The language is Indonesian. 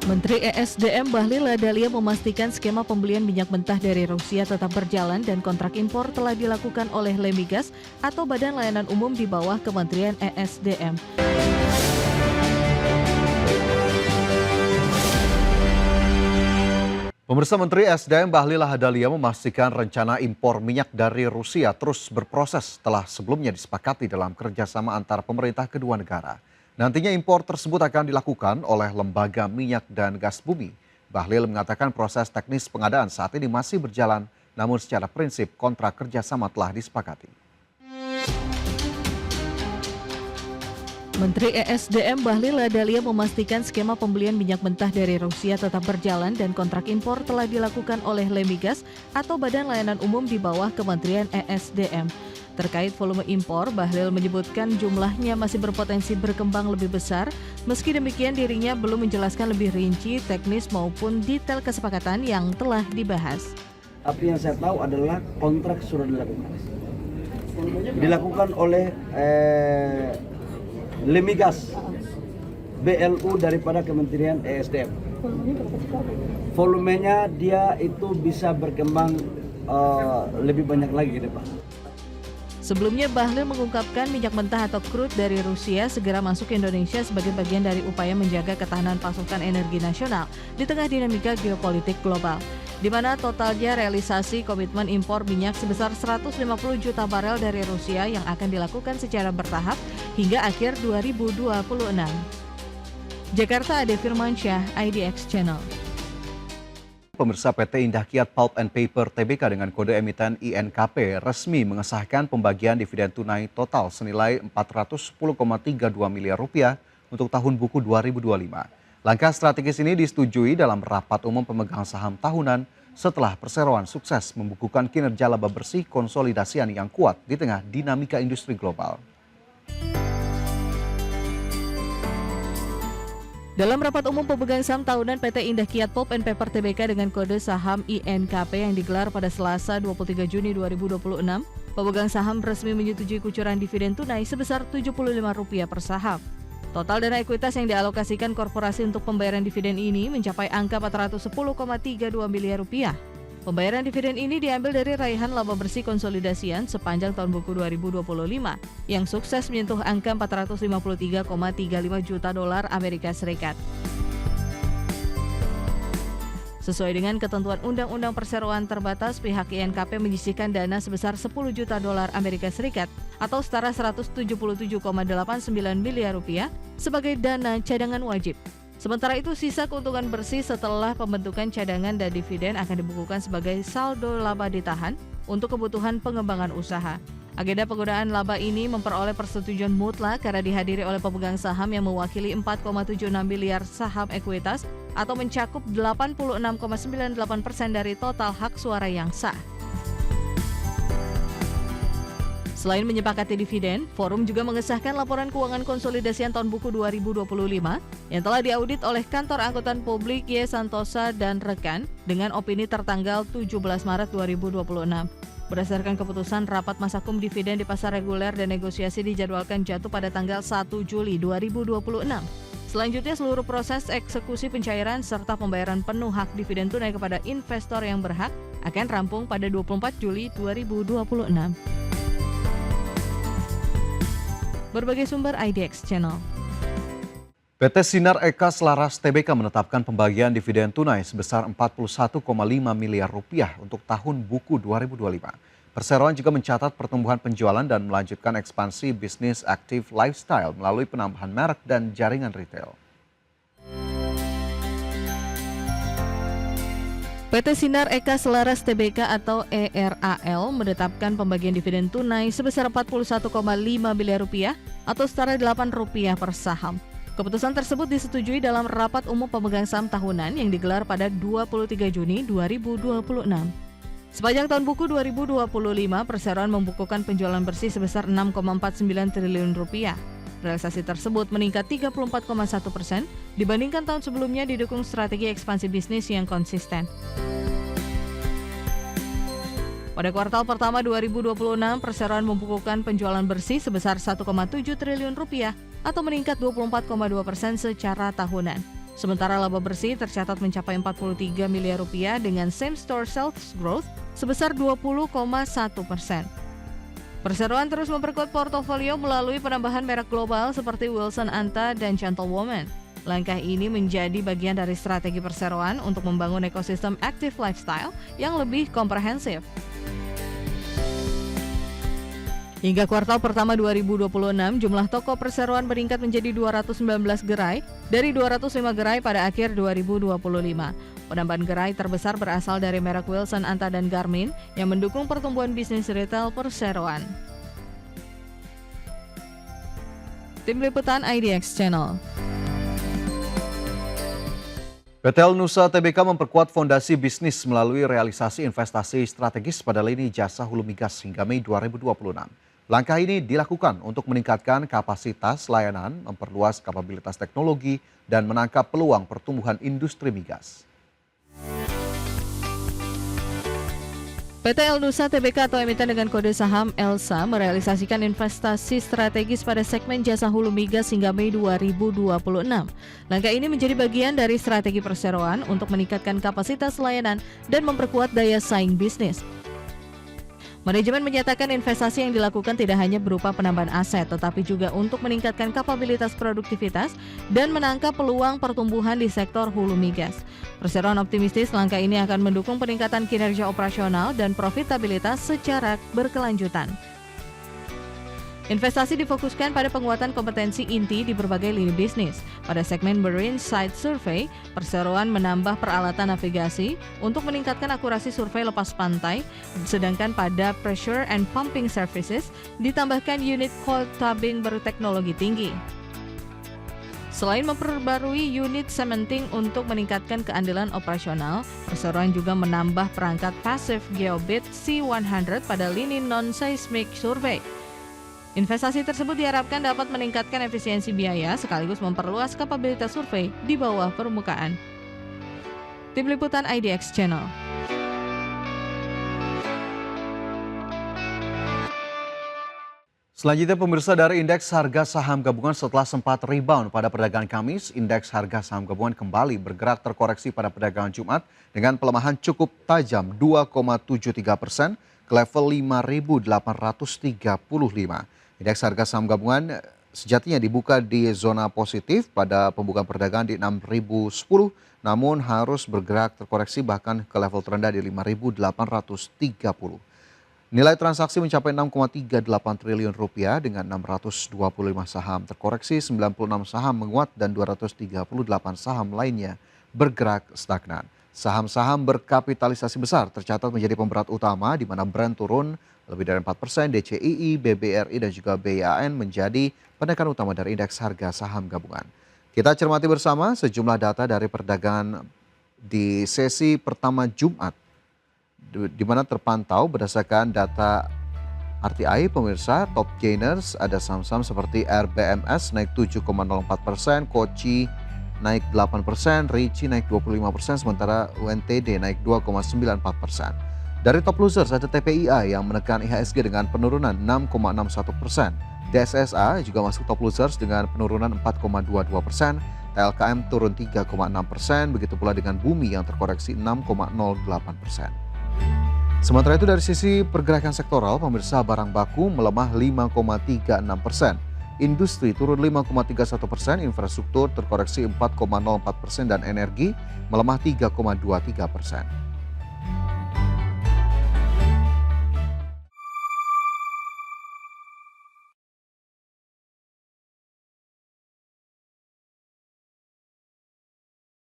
Menteri ESDM Bahlil Lahadalia memastikan skema pembelian minyak mentah dari Rusia tetap berjalan dan kontrak impor telah dilakukan oleh Lemigas atau Badan Layanan Umum di bawah Kementerian ESDM. Pemirsa, Menteri ESDM Bahlil Lahadalia memastikan rencana impor minyak dari Rusia terus berproses setelah sebelumnya disepakati dalam kerjasama antar pemerintah kedua negara. Nantinya impor tersebut akan dilakukan oleh Lembaga Minyak dan Gas Bumi. Bahlil mengatakan proses teknis pengadaan saat ini masih berjalan, namun secara prinsip kontrak kerjasama telah disepakati. Menteri ESDM Bahlil Lahadalia memastikan skema pembelian minyak mentah dari Rusia tetap berjalan dan kontrak impor telah dilakukan oleh Lemigas atau Badan Layanan Umum di bawah Kementerian ESDM. Terkait volume impor, Bahlil menyebutkan jumlahnya masih berpotensi berkembang lebih besar. Meski demikian, dirinya belum menjelaskan lebih rinci, teknis maupun detail kesepakatan yang telah dibahas. Tapi yang saya tahu adalah kontrak sudah dilakukan. Dilakukan oleh Lemigas, BLU daripada Kementerian ESDM. Volumenya dia itu bisa berkembang lebih banyak lagi ke depan. Sebelumnya, Bahlil mengungkapkan minyak mentah atau crude dari Rusia segera masuk ke Indonesia sebagai bagian dari upaya menjaga ketahanan pasokan energi nasional di tengah dinamika geopolitik global, di mana totalnya realisasi komitmen impor minyak sebesar 150 juta barel dari Rusia yang akan dilakukan secara bertahap hingga akhir 2026. Jakarta, Ade Firmansyah, IDX Channel. Pemirsa, PT Indah Kiat Pulp and Paper Tbk dengan kode emiten INKP resmi mengesahkan pembagian dividen tunai total senilai Rp410,32 miliar untuk tahun buku 2025. Langkah strategis ini disetujui dalam rapat umum pemegang saham tahunan setelah perseroan sukses membukukan kinerja laba bersih konsolidasian yang kuat di tengah dinamika industri global. Dalam rapat umum pemegang saham tahunan PT Indah Kiat Pulp and Paper Tbk dengan kode saham INKP yang digelar pada Selasa 23 Juni 2026, pemegang saham resmi menyetujui kucuran dividen tunai sebesar Rp75 per saham. Total dana ekuitas yang dialokasikan korporasi untuk pembayaran dividen ini mencapai angka Rp410,32 miliar. Pembayaran dividen ini diambil dari raihan laba bersih konsolidasian sepanjang tahun buku 2025 yang sukses menyentuh angka $453,35 juta Amerika Serikat. Sesuai dengan ketentuan Undang-Undang Perseroan Terbatas, pihak INKP menyisihkan dana sebesar $10 juta Amerika Serikat atau setara Rp177,89 miliar sebagai dana cadangan wajib. Sementara itu, sisa keuntungan bersih setelah pembentukan cadangan dan dividen akan dibukukan sebagai saldo laba ditahan untuk kebutuhan pengembangan usaha. Agenda penggunaan laba ini memperoleh persetujuan mutlak karena dihadiri oleh pemegang saham yang mewakili 4,76 miliar saham ekuitas atau mencakup 86,98% dari total hak suara yang sah. Selain menyepakati dividen, forum juga mengesahkan laporan keuangan konsolidasian tahun buku 2025 yang telah diaudit oleh Kantor Angkutan Publik Y. Santosa dan rekan dengan opini tertanggal 17 Maret 2026. Berdasarkan keputusan rapat masakum dividen di pasar reguler dan negosiasi dijadwalkan jatuh pada tanggal 1 Juli 2026. Selanjutnya, seluruh proses eksekusi pencairan serta pembayaran penuh hak dividen tunai kepada investor yang berhak akan rampung pada 24 Juli 2026. Berbagai sumber IDX Channel. PT Sinar Eka Selaras Tbk menetapkan pembagian dividen tunai sebesar Rp41,5 miliar untuk tahun buku 2025. Perseroan juga mencatat pertumbuhan penjualan dan melanjutkan ekspansi bisnis active lifestyle melalui penambahan merek dan jaringan retail. PT Sinar Eka Selaras Tbk atau ERAL menetapkan pembagian dividen tunai sebesar Rp41,5 miliar atau setara Rp8 per saham. Keputusan tersebut disetujui dalam rapat umum pemegang saham tahunan yang digelar pada 23 Juni 2026. Sepanjang tahun buku 2025, perseroan membukukan penjualan bersih sebesar Rp6,49 triliun. Realisasi tersebut meningkat 34,1% dibandingkan tahun sebelumnya, didukung strategi ekspansi bisnis yang konsisten. Pada kuartal pertama 2026, perseroan membukukan penjualan bersih sebesar Rp1,7 triliun atau meningkat 24,2% secara tahunan. Sementara laba bersih tercatat mencapai 43 miliar rupiah dengan same store sales growth sebesar 20,1%. Perseroan terus memperkuat portofolio melalui penambahan merek global seperti Wilson Anta dan Gentlewoman. Langkah ini menjadi bagian dari strategi perseroan untuk membangun ekosistem active lifestyle yang lebih komprehensif. Hingga kuartal pertama 2026, jumlah toko perseroan meningkat menjadi 219 gerai dari 205 gerai pada akhir 2025. Penambahan gerai terbesar berasal dari merek Wilson Anta dan Garmin yang mendukung pertumbuhan bisnis retail perseroan. Tim Liputan IDX Channel. PT Nusa Tbk memperkuat fondasi bisnis melalui realisasi investasi strategis pada lini jasa hulu migas hingga Mei 2026. Langkah ini dilakukan untuk meningkatkan kapasitas layanan, memperluas kapabilitas teknologi, dan menangkap peluang pertumbuhan industri migas. PT Nusa Tbk atau emiten dengan kode saham ELSA merealisasikan investasi strategis pada segmen jasa hulu migas hingga Mei 2026. Langkah ini menjadi bagian dari strategi perseroan untuk meningkatkan kapasitas layanan dan memperkuat daya saing bisnis. Manajemen menyatakan investasi yang dilakukan tidak hanya berupa penambahan aset, tetapi juga untuk meningkatkan kapabilitas produktivitas dan menangkap peluang pertumbuhan di sektor hulu migas. Perseroan optimistis langkah ini akan mendukung peningkatan kinerja operasional dan profitabilitas secara berkelanjutan. Investasi difokuskan pada penguatan kompetensi inti di berbagai lini bisnis. Pada segmen Marine Site Survey, perseroan menambah peralatan navigasi untuk meningkatkan akurasi survei lepas pantai, sedangkan pada Pressure and Pumping Services ditambahkan unit coiled tubing berteknologi tinggi. Selain memperbarui unit cementing untuk meningkatkan keandalan operasional, perseroan juga menambah perangkat Passive Geobit C100 pada lini non-seismic survey. Investasi tersebut diharapkan dapat meningkatkan efisiensi biaya sekaligus memperluas kapabilitas survei di bawah permukaan. Tim Liputan IDX Channel. Selanjutnya pemirsa, dari indeks harga saham gabungan setelah sempat rebound pada perdagangan Kamis, indeks harga saham gabungan kembali bergerak terkoreksi pada perdagangan Jumat dengan pelemahan cukup tajam 2,73% ke level 5.835. Indeks harga saham gabungan sejatinya dibuka di zona positif pada pembukaan perdagangan di 6.010, namun harus bergerak terkoreksi bahkan ke level terendah di 5.830. Nilai transaksi mencapai 6,38 triliun rupiah dengan 625 saham terkoreksi, 96 saham menguat dan 238 saham lainnya bergerak stagnan. Saham-saham berkapitalisasi besar tercatat menjadi pemberat utama di mana Brent turun lebih dari 4%, DCII, BBRI dan juga BIAN menjadi penekan utama dari indeks harga saham gabungan. Kita cermati bersama sejumlah data dari perdagangan di sesi pertama Jumat, di mana terpantau berdasarkan data RTI pemirsa, top gainers ada saham-saham seperti RBMS naik 7,04%, Koci naik 8%, Ricci naik 25%, sementara UNTD naik 2,94%. Dari top losers ada TPIA yang menekan IHSG dengan penurunan 6,61%. DSSA juga masuk top losers dengan penurunan 4,22%. TLKM turun 3,6%, begitu pula dengan Bumi yang terkoreksi 6,08%. Sementara itu dari sisi pergerakan sektoral, pemirsa, barang baku melemah 5,36%. Industri turun 5,31%, infrastruktur terkoreksi 4,04% dan energi melemah 3,23%.